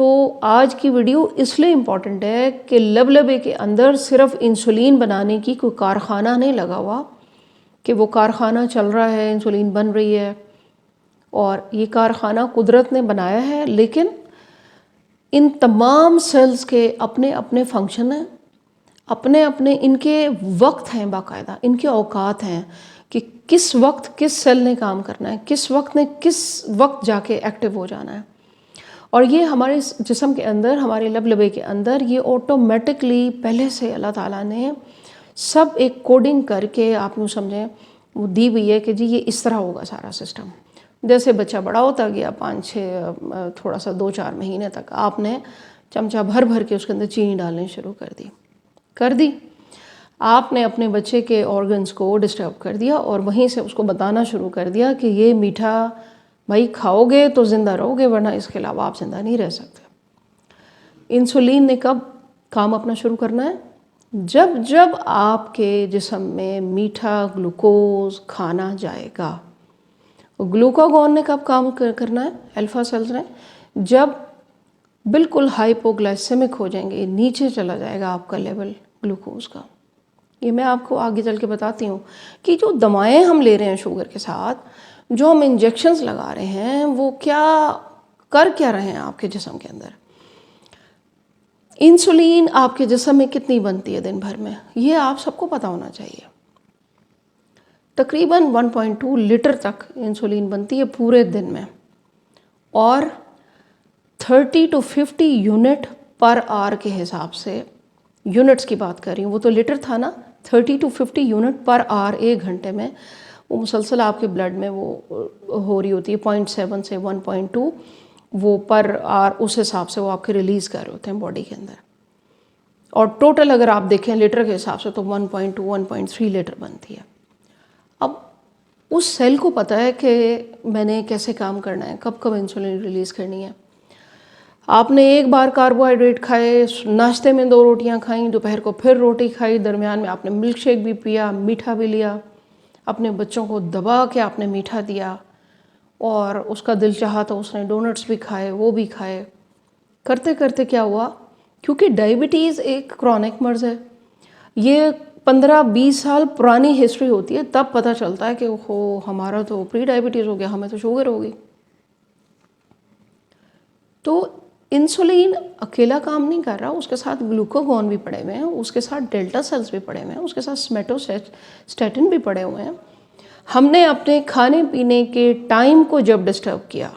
تو آج کی ویڈیو اس لیے امپورٹنٹ ہے کہ لبلبے کے اندر صرف انسولین بنانے کی کوئی کارخانہ نہیں لگا ہوا کہ وہ کارخانہ چل رہا ہے، انسولین بن رہی ہے، اور یہ کارخانہ قدرت نے بنایا ہے، لیکن ان تمام سیلز کے اپنے اپنے فنکشن ہیں، اپنے اپنے ان کے وقت ہیں، باقاعدہ ان کے اوقات ہیں کہ کس وقت کس سیل نے کام کرنا ہے، کس وقت نے کس وقت جا کے ایکٹیو ہو جانا ہے. اور یہ ہمارے جسم کے اندر، ہمارے لبلبے کے اندر یہ آٹومیٹکلی پہلے سے اللہ تعالیٰ نے سب ایک کوڈنگ کر کے آپ یوں سمجھیں وہ دی ہوئی ہے کہ جی یہ اس طرح ہوگا سارا سسٹم. جیسے بچہ بڑا ہوتا گیا 5-6 تھوڑا سا 2-4 مہینے تک آپ نے چمچہ بھر بھر کے اس کے اندر چینی ڈالنے شروع کر دی. آپ نے اپنے بچے کے آرگنز کو ڈسٹرب کر دیا اور وہیں سے اس کو بتانا شروع کر دیا کہ یہ میٹھا بھائی کھاؤ گے تو زندہ رہو گے، ورنہ اس کے علاوہ آپ زندہ نہیں رہ سکتے. انسولین نے کب کام اپنا شروع کرنا ہے؟ جب آپ کے جسم میں میٹھا گلوکوز کھانا جائے گا. گلوکاگون نے کب کام کرنا ہے؟ الفا سیلز نے جب بالکل ہائپوگلائسیمک ہو جائیں گے، نیچے چلا جائے گا آپ کا لیول گلوکوز کا. یہ میں آپ کو آگے چل کے بتاتی ہوں کہ جو دوائیں ہم لے رہے ہیں شوگر کے ساتھ، جو ہم انجیکشنز لگا رہے ہیں، وہ کر رہے ہیں آپ کے جسم کے اندر. انسولین آپ کے جسم میں کتنی بنتی ہے دن بھر میں؟ یہ آپ سب کو پتہ ہونا چاہیے. تقریباً 1.2 لیٹر تک انسولین بنتی ہے پورے دن میں، اور 30 to 50 یونٹ پر آور کے حساب سے، یونٹس کی بات کر رہی ہوں، وہ تو لیٹر تھا نا، 30 to 50 یونٹ پر آور ایک گھنٹے میں وہ مسلسل آپ کے بلڈ میں وہ ہو رہی ہوتی ہے. 0.7 سے 1.2 وہ پر آور اس حساب سے وہ آپ کے ریلیز کر رہے ہوتے ہیں باڈی کے اندر. اور ٹوٹل اگر آپ دیکھیں لیٹر کے حساب سے تو 1.2 1.3 لیٹر بنتی ہے. اب اس سیل کو پتہ ہے کہ میں نے کیسے کام کرنا ہے، کب کب انسولین ریلیز کرنی ہے. آپ نے ایک بار کاربوہائیڈریٹ کھائے، ناشتے میں 2 روٹیاں کھائیں، دوپہر کو پھر روٹی کھائی، درمیان میں آپ نے ملک شیک بھی پیا، میٹھا بھی لیا، اپنے بچوں کو دبا کے آپ نے میٹھا دیا، اور اس کا دل چاہا تو اس نے ڈونٹس بھی کھائے، وہ بھی کھائے. کرتے کرتے کیا ہوا، کیونکہ ڈائبٹیز ایک کرونک مرض ہے، یہ 15-20 سال پرانی ہسٹری ہوتی ہے، تب پتہ چلتا ہے کہ ہمارا تو پری ڈائبٹیز ہو گیا، ہمیں تو شوگر ہو گئی. تو انسولین اکیلا کام نہیں کر رہا، اس کے ساتھ گلوکاگون بھی پڑے ہوئے ہیں، اس کے ساتھ ڈیلٹا سیلز بھی پڑے ہوئے ہیں، اس کے ساتھ سمیٹوسٹیٹن بھی پڑے ہوئے ہیں. ہم نے اپنے کھانے پینے کے ٹائم کو جب ڈسٹرب کیا،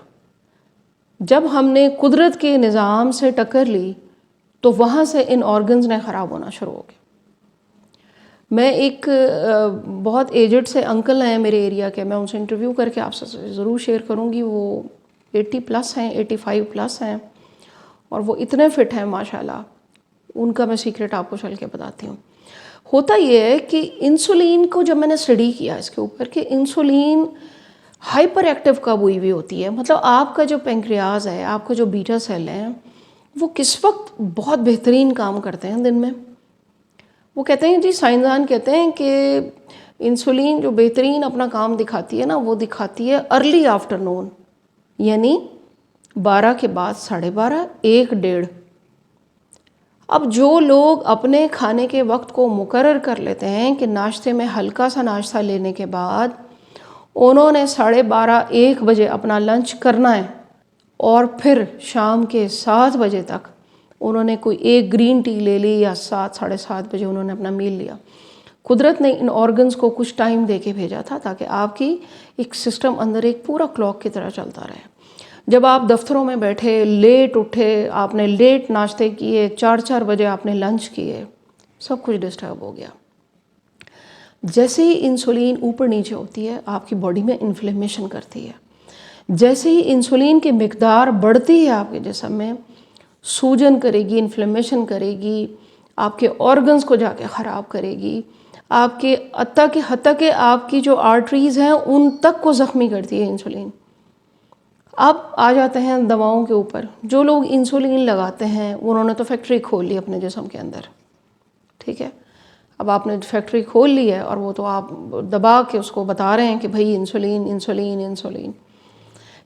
جب ہم نے قدرت کے نظام سے ٹکر لی، تو وہاں سے ان آرگنز نے خراب ہونا شروع ہو گئے. میں ایک بہت ایجڈ سے انکل ہیں میرے ایریا کے، میں ان سے انٹرویو کر کے آپ سے ضرور شیئر کروں گی. وہ 80+ ہیں، 85+ ہیں، اور وہ اتنے فٹ ہیں ماشاءاللہ. ان کا میں سیکرٹ آپ کو چل کے بتاتی ہوں. ہوتا یہ ہے کہ انسولین کو جب میں نے اسٹڈی کیا اس کے اوپر کہ انسولین ہائپر ایکٹیو کب ہوئی ہوتی ہے، مطلب آپ کا جو پینکریاز ہے، آپ کا جو بیٹا سیل ہے، وہ کس وقت بہت بہترین کام کرتے ہیں دن میں. وہ کہتے ہیں جی، سائنسدان کہتے ہیں کہ انسولین جو بہترین اپنا کام دکھاتی ہے نا، وہ دکھاتی ہے ارلی آفٹرنون، یعنی 12 کے بعد 12:30 1-1:30. اب جو لوگ اپنے کھانے کے وقت کو مقرر کر لیتے ہیں کہ ناشتے میں ہلکا سا ناشتہ لینے کے بعد انہوں نے 12:30 1 بجے اپنا لنچ کرنا ہے، اور پھر شام کے 7 بجے تک انہوں نے کوئی ایک گرین ٹی لے لی، یا 7 ساڑھے 7 بجے انہوں نے اپنا میل لیا. قدرت نے ان آرگنز کو کچھ ٹائم دے کے بھیجا تھا تاکہ آپ کی ایک سسٹم اندر ایک پورا کلاک کی طرح چلتا رہے. جب آپ دفتروں میں بیٹھے، لیٹ اٹھے، آپ نے لیٹ ناشتے کیے، 4 بجے آپ نے لنچ کیے، سب کچھ ڈسٹرب ہو گیا. جیسے ہی انسولین اوپر نیچے ہوتی ہے، آپ کی باڈی میں انفلیمیشن کرتی ہے. جیسے ہی انسولین کی مقدار بڑھتی ہے آپ کے جسم میں، سوجن کرے گی، انفلیمیشن کرے گی، آپ کے آرگنز کو جا کے خراب کرے گی، آپ کے حتیٰ کہ آپ کی جو آرٹریز ہیں ان تک کو زخمی کرتی ہے انسولین. اب آ جاتے ہیں دواؤں کے اوپر. جو لوگ انسولین لگاتے ہیں انہوں نے تو فیکٹری کھول لی اپنے جسم کے اندر، ٹھیک ہے. اب آپ نے فیکٹری کھول لی ہے، اور وہ تو آپ دبا کے اس کو بتا رہے ہیں کہ بھائی انسولین انسولین انسولین.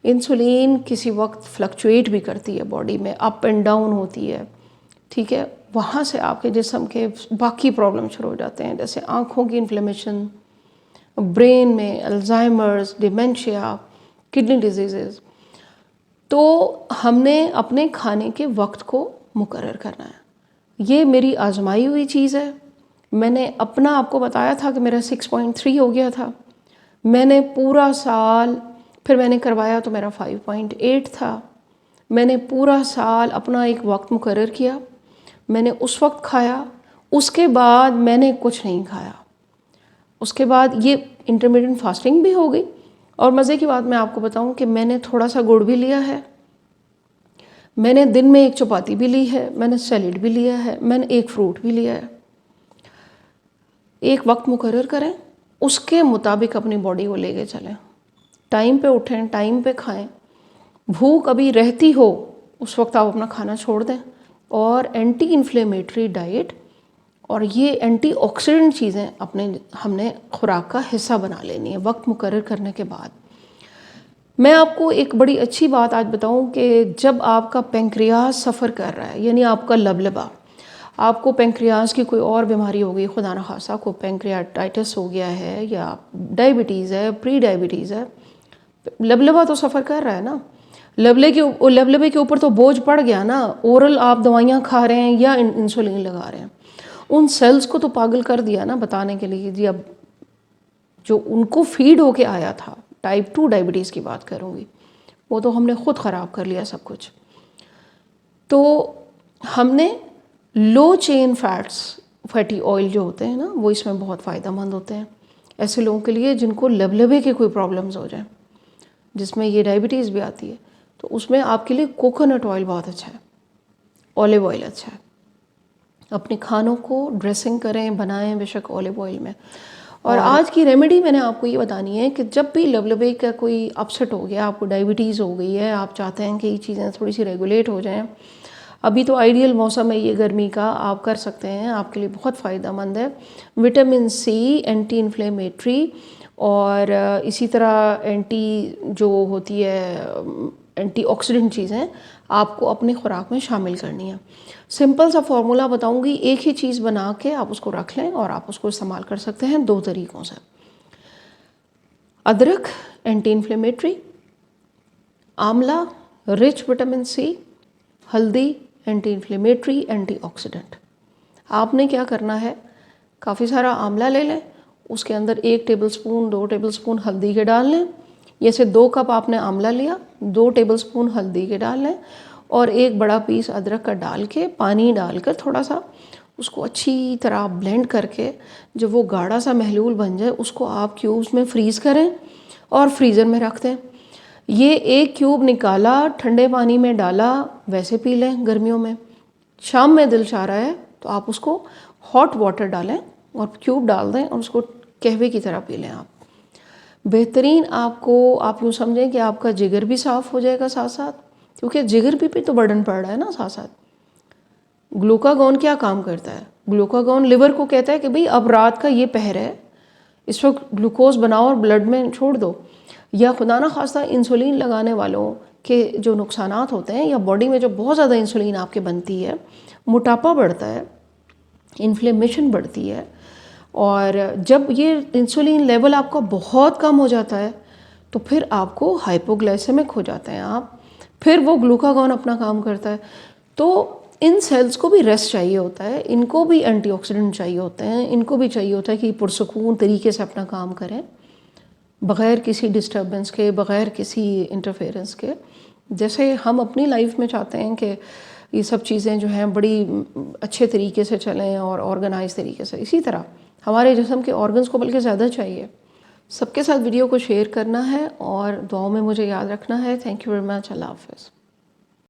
انسولین کسی وقت فلکچویٹ بھی کرتی ہے باڈی میں، اپ اینڈ ڈاؤن ہوتی ہے، ٹھیک ہے. وہاں سے آپ کے جسم کے باقی پرابلم شروع ہو جاتے ہیں، جیسے آنکھوں کی انفلیمیشن، برین میں الزائمرز، ڈیمینشیا، کڈنی ڈیزیزز. تو ہم نے اپنے کھانے کے وقت کو مقرر کرنا ہے. یہ میری آزمائی ہوئی چیز ہے. میں نے اپنا آپ کو بتایا تھا کہ میرا 6.3 ہو گیا تھا. میں نے پورا سال، پھر میں نے کروایا تو میرا 5.8 تھا. میں نے پورا سال اپنا ایک وقت مقرر کیا، میں نے اس وقت کھایا، اس کے بعد میں نے کچھ نہیں کھایا. اس کے بعد یہ انٹرمیڈیٹ فاسٹنگ بھی ہو گئی. اور مزے کی بات میں آپ کو بتاؤں کہ میں نے تھوڑا سا گڑ بھی لیا ہے، میں نے دن میں ایک چپاتی بھی لی ہے، میں نے سیلیڈ بھی لیا ہے، میں نے ایک فروٹ بھی لیا ہے. ایک وقت مقرر کریں، اس کے مطابق اپنی باڈی کو لے کے چلیں. ٹائم پہ اٹھیں، ٹائم پہ کھائیں. بھوک ابھی رہتی ہو اس وقت آپ اپنا کھانا چھوڑ دیں. اور اینٹی انفلیمیٹری ڈائٹ اور یہ اینٹی آکسیڈنٹ چیزیں ہم نے خوراک کا حصہ بنا لینی ہے وقت مقرر کرنے کے بعد. میں آپ کو ایک بڑی اچھی بات آج بتاؤں کہ جب آپ کا پینکریاس سفر کر رہا ہے، یعنی آپ کا لبلبا، آپ کو پینکریاس کی کوئی اور بیماری ہو گئی، خدا نخواستہ کو پینکریاٹائٹس ہو گیا ہے یا ڈائبٹیز ہے، پری ڈائبٹیز ہے، لبلبا تو سفر کر رہا ہے نا. لبلبے کے اوپر تو بوجھ پڑ گیا نا. اورل آپ دوائیاں کھا رہے ہیں یا انسولین لگا رہے ہیں، ان سیلز کو تو پاگل کر دیا نا بتانے کے لیے جی اب جو ان کو فیڈ ہو کے آیا تھا. ٹائپ 2 ڈائبٹیز کی بات کروں گی، وہ تو ہم نے خود خراب کر لیا سب کچھ. تو ہم نے لو چین فیٹی آئل جو ہوتے ہیں نا، وہ اس میں بہت فائدہ مند ہوتے ہیں ایسے لوگوں کے لیے جن کو لبلبے کے کوئی پرابلمز ہو جائیں، جس میں یہ ڈائبٹیز بھی آتی ہے. تو اس میں آپ کے لیے کوکونٹ آئل بہت اچھا ہے، اولیو آئل اچھا ہے. اپنے کھانوں کو ڈریسنگ کریں، بنائیں بے شک اولیو آئل میں. اور آج کی ریمیڈی میں نے آپ کو یہ بتانی ہے کہ جب بھی لبلبے کا کوئی اپسٹ ہو گیا، آپ کو ڈائبٹیز ہو گئی ہے، آپ چاہتے ہیں کہ یہ چیزیں تھوڑی سی ریگولیٹ ہو جائیں، ابھی تو آئیڈیل موسم ہے یہ گرمی کا، آپ کر سکتے ہیں، آپ کے لیے بہت فائدہ مند ہے. وٹامن سی اینٹی انفلیمیٹری اور اسی طرح اینٹی جو ہوتی ہے اینٹی آکسیڈنٹ چیزیں آپ کو اپنی خوراک میں شامل کرنی ہے. سمپل سا فارمولا بتاؤں گی، ایک ہی چیز بنا کے آپ اس کو رکھ لیں اور آپ اس کو استعمال کر سکتے ہیں 2 طریقوں سے. ادرک اینٹی انفلیمیٹری، آملہ رچ وٹامن سی، ہلدی اینٹی انفلیمیٹری اینٹی آکسیڈنٹ. آپ نے کیا کرنا ہے، کافی سارا آملہ لے لیں، اس کے اندر 1 ٹیبل سپون 2 ٹیبل سپون ہلدی کے ڈال لیں. جیسے 2 کپ آپ نے آملہ لیا، 2 ٹیبل سپون ہلدی کے ڈال لیں اور 1 بڑا پیس ادرک کا ڈال کے پانی ڈال کر تھوڑا سا اس کو اچھی طرح بلینڈ کر کے جب وہ گاڑھا سا محلول بن جائے اس کو آپ کیوبز میں فریز کریں اور فریزر میں رکھ دیں. یہ 1 کیوب نکالا، ٹھنڈے پانی میں ڈالا، ویسے پی لیں گرمیوں میں. شام میں دل چاہ رہا ہے تو آپ اس کو ہاٹ واٹر ڈالیں اور کیوب ڈال دیں اور اس کو قہوے کی طرح پی لیں. آپ بہترین، آپ یوں سمجھیں کہ آپ کا جگر بھی صاف ہو جائے گا ساتھ ساتھ، کیونکہ جگر پہ تو برڈن پڑ رہا ہے نا ساتھ ساتھ. گلوکاگون کیا کام کرتا ہے؟ گلوکاگون لیور کو کہتا ہے کہ بھئی اب رات کا یہ پہر ہے، اس وقت گلوکوز بناؤ اور بلڈ میں چھوڑ دو. یا خدا نہ خواستہ انسولین لگانے والوں کے جو نقصانات ہوتے ہیں، یا باڈی میں جو بہت زیادہ انسولین آپ کے بنتی ہے، موٹاپا بڑھتا ہے، انفلیمیشن بڑھتی ہے. اور جب یہ انسولین لیول آپ کا بہت کم ہو جاتا ہے تو پھر آپ کو ہائپوگلائسیمک ہو جاتے ہیں آپ، پھر وہ گلوکاگون اپنا کام کرتا ہے. تو ان سیلز کو بھی ریسٹ چاہیے ہوتا ہے، ان کو بھی اینٹی آکسیڈنٹ چاہیے ہوتے ہیں، ان کو بھی چاہیے ہوتا ہے کہ پرسکون طریقے سے اپنا کام کریں بغیر کسی ڈسٹربنس کے، بغیر کسی انٹرفیئرنس کے. جیسے ہم اپنی لائف میں چاہتے ہیں کہ یہ سب چیزیں جو ہیں بڑی اچھے طریقے سے چلیں اور آرگنائز طریقے سے، اسی طرح ہمارے جسم کے آرگنز کو بلکہ زیادہ چاہیے. سب کے ساتھ ویڈیو کو شیئر کرنا ہے اور دعاؤں میں مجھے یاد رکھنا ہے. Thank you very much. اللہ حافظ.